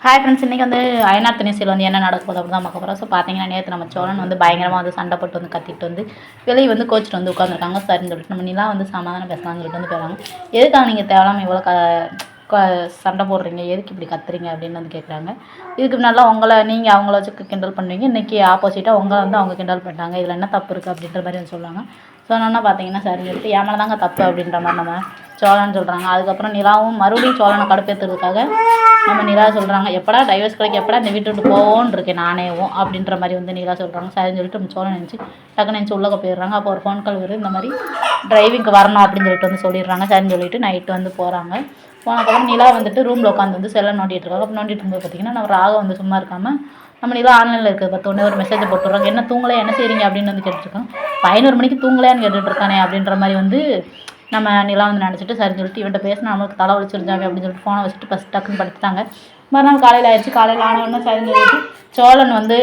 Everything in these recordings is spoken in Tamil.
ஹாய் ஃப்ரெண்ட்ஸ், இன்றைக்கி வந்து அயனார் திணைசியில் வந்து என்ன நடக்க போகுது அப்படி தான் பார்க்க போகிறோம். ஸோ பார்த்தீங்கன்னா நேற்று நம்ம சோழன் வந்து பயங்கரமாக வந்து சண்டை போட்டு வந்து கத்திட்டு வந்து வெளியே வந்து கோச்சிட்டு வந்து உட்காந்துருக்காங்க. சரின்னு சொல்லிட்டு நம்ம நிலா வந்து சமாதானம் பேசலாம்னு சொல்லிட்டு வந்து போயிடறாங்க. எதுக்காக நீங்கள் தேவையில்லாமல் இவ்வளோ சண்டை போடுறீங்க, எதுக்கு இப்படி கத்துறீங்க அப்படின்னு வந்து கேட்குறாங்க. இதுக்கு முன்னாடிலாம் உங்களை நீங்கள் அவங்கள வச்சு கிண்டல் பண்ணுவீங்க, இன்றைக்கி ஆப்போசிட்டாக உங்களை வந்து அவங்க கிண்டல் பண்ணிட்டாங்க, இதில் என்ன தப்பு இருக்குது அப்படின்ற மாதிரி வந்து சொல்லுவாங்க. சொன்னோன்னா பார்த்தீங்கன்னா சரின்னு சொல்லிட்டு என் மேலே தாங்க தப்பு அப்படின்ற மாதிரி நம்ம சோழன்னு சொல்கிறாங்க. அதுக்கப்புறம் நிலாவும் மறுபடியும் சோழனை கடுப்பேற்றுறதுக்காக நம்ம நிலா சொல்கிறாங்க, எப்படா டைவர்ஸ் கிடைக்க, எப்படா இந்த வீட்டு விட்டு போவோன்னு இருக்கேன் நானேவும் அப்படின்ற மாதிரி வந்து நிலா சொல்கிறாங்க. சரின்னு சொல்லிட்டு நம்ம சோழன் நினச்சி டக்குன்னு நினச்சி உள்ளே போயிடுறாங்க. அப்போ ஒரு ஃபோன் கால் வருது, இந்த மாதிரி டிரைவிங்க்கு வரணும் அப்படின்னு சொல்லிட்டு வந்து சொல்லிடுறாங்க. சரின்னு சொல்லிட்டு நைட்டு வந்து போகிறாங்க. போனதுக்கப்புறம் நிலா வந்துட்டு ரூமில் உட்காந்து வந்து செல்லை நோண்டிட்டு இருக்காங்க. அப்போ நோண்டிட்டு இருக்கும்போது பார்த்தீங்கன்னா நம்ம ராகம் வந்து சும்மா இருக்காமல் நம்ம நிலா ஆன்லைனில் இருக்கிறது பார்த்தோன்னே ஒரு மெசேஜை போட்டுடுறாங்க. என்ன தூங்கலை, என்ன செய்கிறீங்க அப்படின்னு வந்து கேட்டுருக்காங்க. 11 மணிக்கு தூங்கலையான்னு கேட்டுட்ருக்கானே அப்படின்ற மாதிரி வந்து நம்ம நிலா வந்து நினச்சிட்டு சரின்னு சொல்லிட்டு இவன்ட்ட பேசினா நம்மளுக்கு தலை வலிச்சிருந்தாங்க அப்படின்னு சொல்லிட்டு ஃபோனை வச்சுட்டு ஃபஸ்ட் டக்குன்னு படுத்துட்டாங்க. மறுநாள் காலையில் ஆயிடுச்சு. காலையில் ஆனவொடனே சரின்னு சொல்லிட்டு சோழன் வந்து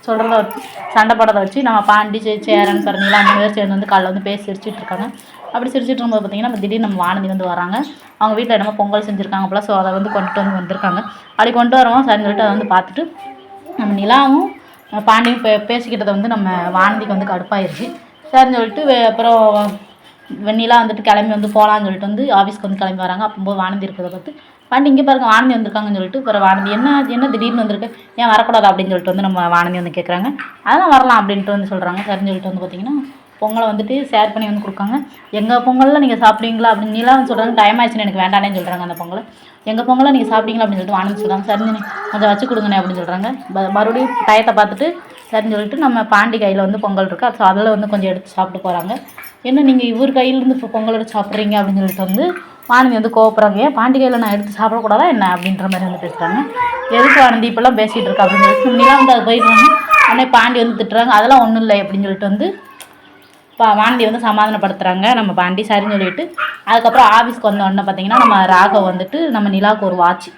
சொல்கிறத வச்சு சண்டை போடுறத வச்சு நம்ம பாண்டி சேரன் பிறந்தீங்களா அந்த மாதிரி சேர்ந்து வந்து காலையில் வந்து பேசி சிரிச்சிட்டு இருக்காங்க. அப்படி சிரிச்சிட்டு இருக்கும்போது பார்த்தீங்கன்னா நம்ம திடீர்னு நம்ம வானதி வந்து வராங்க. அவங்க வீட்டில் என்னமோ பொங்கல் செஞ்சுருக்காங்க போல். ஸோ அதை வந்து கொண்டுட்டு வந்து வந்திருக்காங்க. அப்படி கொண்டு வரவும் சரின்னு சொல்லிட்டு அதை வந்து பார்த்துட்டு நம்ம நிலாவும் பாண்டியும் பேசிக்கிட்டதை வந்து நம்ம வானதிக்கு வந்து கடுப்பாயிருச்சு. சரின்னு சொல்லிட்டு அப்புறம் வெண்ணிலா வந்துட்டு கிளம்பி வந்து போகலான்னு சொல்லிட்டு வந்து ஆஃபீஸ்க்கு வந்து கிளம்பி வராங்க. அப்போது வானதி இருக்கிறத பார்த்து பாண்டி இங்கே பாருங்க வானதி வந்திருக்காங்கன்னு சொல்லிட்டு அப்புறம் வானதி என்ன திடீர்னு வந்திருக்கு, ஏன் வரக்கூடாது அப்படின்னு சொல்லிட்டு வந்து நம்ம வானதி வந்து கேட்குறாங்க. அதெல்லாம் வரலாம் அப்படின்ட்டு வந்து சொல்கிறாங்க. சரின்னு சொல்லிட்டு வந்து பார்த்திங்கன்னா பொங்கலை வந்துட்டு ஷேர் பண்ணி வந்து கொடுக்காங்க. எங்கள் பொங்கலில் நீங்கள் சாப்பிடுவீங்களா அப்படின்னு நிலா வந்து சொல்கிறாங்க. டைம் ஆயிடுச்சுன்னு எனக்கு வேண்டானேன்னு சொல்கிறாங்க. அந்த பொங்கலை எங்கள் பொங்கலில் நீங்கள் சாப்பிட்டீங்களா அப்படின்னு சொல்லிட்டு வானதி சொல்கிறாங்க. சரிஞ்சு கொஞ்சம் வச்சு கொடுங்கண்ணே அப்படின்னு சொல்கிறாங்க. மறுபடியும் டயத்தை பார்த்துட்டு சரின்னு சொல்லிட்டு நம்ம பாண்டி கையில் வந்து பொங்கல் இருக்குது. ஸோ அதில் வந்து கொஞ்சம் எடுத்து சாப்பிட்டு போகிறாங்க. என்ன நீங்கள் இவர் கையிலேருந்து இப்போ பொங்கல் எடுத்து சாப்பிட்றீங்க அப்படின்னு சொல்லிட்டு வந்து வானதி வந்து கோவப்படுறாங்க. ஏன் பாண்டி கையில் நான் எடுத்து சாப்பிடக்கூடாதா என்ன அப்படின்ற மாதிரி வந்து பேசுகிறாங்க. எதுக்கு வானதி இப்போல்லாம் பேசிகிட்டு இருக்கா அப்படின்னு சொல்லிட்டு நிலா வந்து அது போயிடுறாங்க. உடனே பாண்டி வந்து திட்டுறாங்க. அதெல்லாம் ஒன்றும் இல்லை அப்படின்னு சொல்லிட்டு வந்து வானதி வந்து சமாதானப்படுத்துகிறாங்க நம்ம பாண்டி. சரின்னு சொல்லிட்டு அதுக்கப்புறம் ஆஃபீஸ்க்கு வந்த உடனே பார்த்தீங்கன்னா நம்ம ராகவ் வந்துட்டு நம்ம நிலாவுக்கு ஒரு வாட்ச்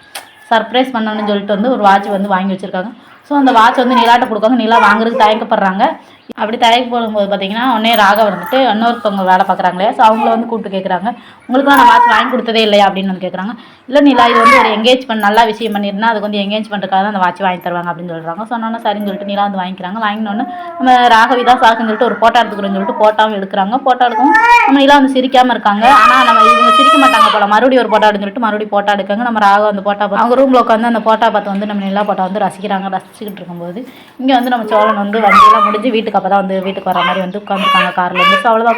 சர்ப்ரைஸ் பண்ணணும்னு சொல்லிட்டு வந்து ஒரு வாட்ச் வந்து வாங்கி வச்சுருக்காங்க. ஸோ அந்த வாட்ச் வந்து நிலாட்ட கொடுக்காங்க. நிலா வாங்குறதுக்கு தயக்கப்படுறாங்க. அப்படி தயக்க போடும்போது பார்த்தீங்கன்னா உடனே ராகவ் வந்துட்டு இன்னொருத்தவங்க வேலை பார்க்குறாங்களே, ஸோ அவங்கள வந்து கூப்பிட்டு கேட்குறாங்க, உங்களுக்குலாம் நான் வாட்ச் வாங்கி கொடுத்ததே இல்லையா அப்படின்னு வந்து கேட்குறாங்க. இல்லை நிலா, இது வந்து ஒரு எங்கேஜ்மெண்ட் நல்லா விஷயம் பண்ணியிருந்தா அதுக்கு வந்து எங்கேஜ்மெண்ட்டுக்காக தான் அந்த வாட்ச் வாங்கி தருவாங்க அப்படின்னு சொல்கிறாங்க. சொன்னோன்னா சரின்னு சொல்லிட்டு நிலா வந்து வாங்கிக்கிறாங்க. வாங்கினோன்னு நம்ம ராகவி தான் சாக்குன்னு சொல்லிட்டு ஒரு ஃபோட்டோ எடுத்துக்கிறோன்னு சொல்லிட்டு ஃபோட்டோவும் எடுக்கிறாங்க. ஃபோட்டோ எடுக்கவும் நம்ம நிலா வந்து சிரிக்காமல் இருக்காங்க. ஆனால் நம்ம இவங்க சிரிக்க மாட்டாங்க போல். மறுபடியும் ஒரு ஃபோட்டோ எடுன்னு சொல்லிட்டு மறுபடியும் ஃபோட்டோ எடுக்காங்க. நம்ம ராகவ் அந்த ஃபோட்டோ அவங்க ரூமில் உட்காந்து அந்த ஃபோட்டோ பார்த்து வந்து நம்ம நிலா ஃபோட்டோ வந்து ரசிச்சுக்கிட்டு இருக்கும்போது இங்கே வந்து நம்ம சோழன் வந்து வண்டியெல்லாம் முடிஞ்சு வீட்டுக்கு அப்போ தான் வந்து வீட்டுக்கு வர மாதிரி வந்து உட்காந்துருக்காங்க காரில் வந்து. ஸோ அவ்வளோதான்.